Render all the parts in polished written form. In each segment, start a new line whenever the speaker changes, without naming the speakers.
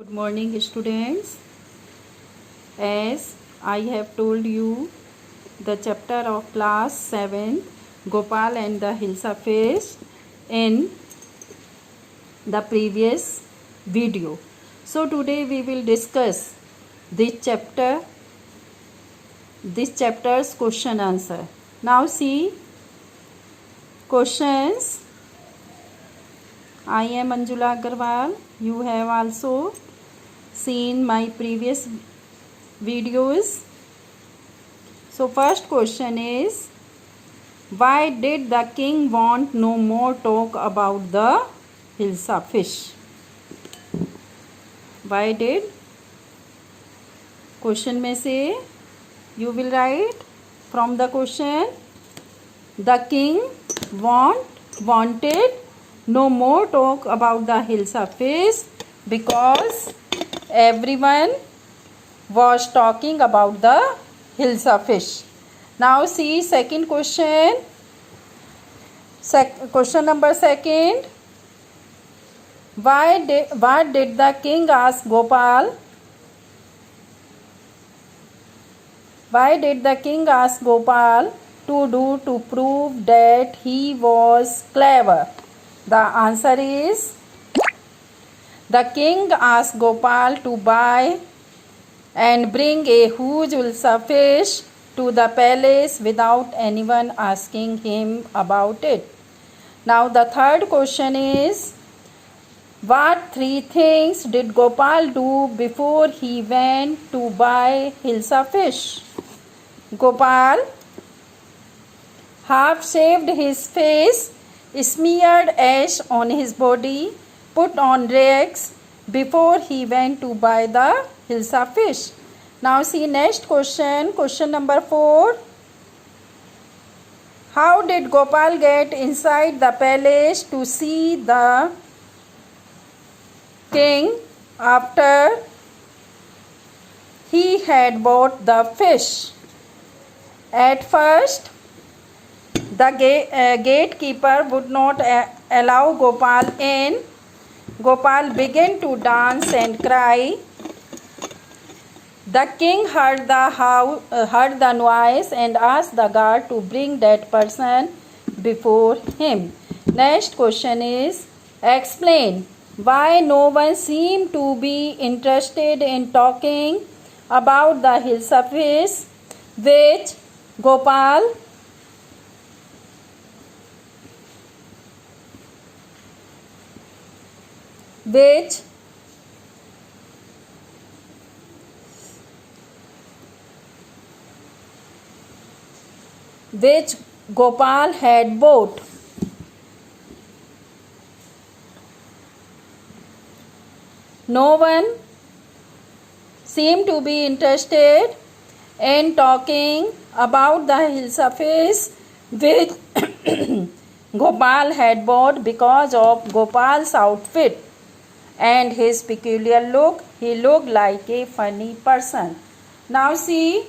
Good morning, students. As I have told you, the chapter of class 7, Gopal and the Hilsa fish, in the previous video. So today we will discuss this chapter's question answer. Now see questions. I am Anjula Agarwal. You have also seen my previous videos. So first question is, why did the king want no more talk about the Hilsa fish? Why did? Question में से you will write from the question. The king wanted no more talk about the Hilsa fish because everyone was talking about the Hilsa fish. Now see second question. Question number second. What did the king ask Gopal? Why did the king ask Gopal to do to prove that he was clever? The answer is, the king asked Gopal to buy and bring a huge Hilsa fish to the palace without anyone asking him about it. Now the third question is, what three things did Gopal do before he went to buy Hilsa fish? Gopal half shaved his face, smeared ash on his body, put on rags before he went to buy the Hilsa fish. Now see next question. Question number 4. How did Gopal get inside the palace to see the king after he had bought the fish? At first, the gatekeeper would not allow Gopal in. Gopal began to dance and cry. The king heard the noise and asked the guard to bring that person before him. Next question is, explain why no one seemed to be interested in talking about the Hilsa fish which Gopal had bought. No one seemed to be interested in talking about the Hilsa fish which Gopal had bought because of Gopal's outfit and his peculiar look. He looked like a funny person. Now see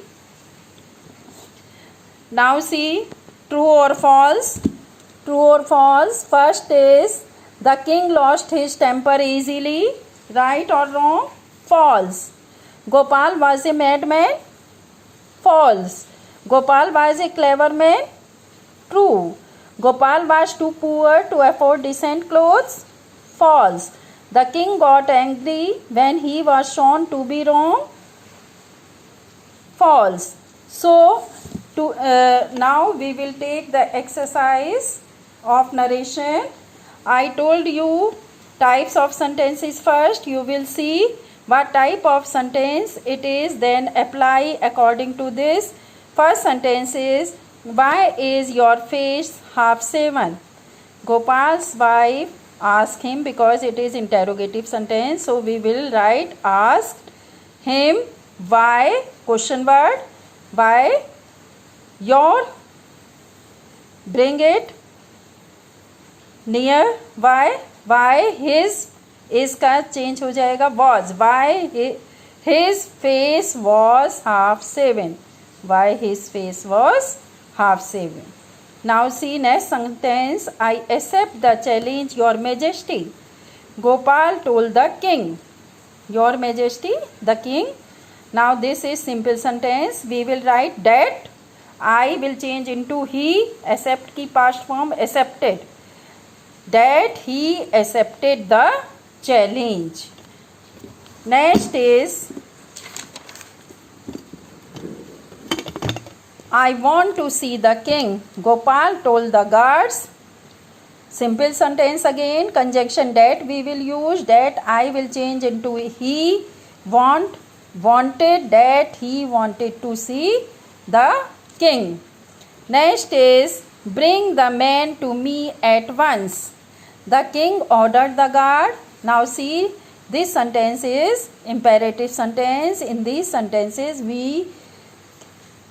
true or false. True or false. First is, the king lost his temper easily. Right or wrong? False. Gopal was a madman. False. Gopal was a clever man. True. Gopal was too poor to afford decent clothes. False. The king got angry when he was shown to be wrong. False. So now we will take the exercise of narration. I told you types of sentences first. You will see what type of sentence it is, then apply according to this. First sentence is, why is your face half shaven? Gopal's wife asked him, because it is interrogative sentence, so we will write asked him why, question word, why your, bring it near, why his, इसका change हो जाएगा was, why his face was half shaven, why his face was half shaven. Now see next sentence. I accept the challenge, your majesty. Gopal told the king. Your Majesty, the king. Now this is simple sentence. We will write that. I will change into he. Accept की past form accepted. That he accepted the challenge. Next is I want to see the king. Gopal told the guards. Simple sentence again. Conjunction that we will use. That I will change into he. Wanted, that he wanted to see the king. Next is bring the man to me at once. The king ordered the guard. Now see, this sentence is imperative sentence. In these sentences we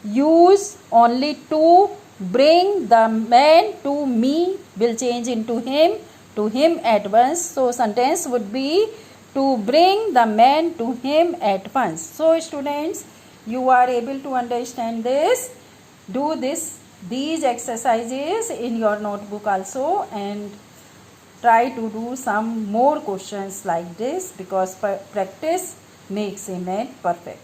use only to. Bring the man to me will change into him at once. So sentence would be to bring the man to him at once. So students, you are able to understand this. Do these exercises in your notebook also, and try to do some more questions like this, because practice makes a man perfect.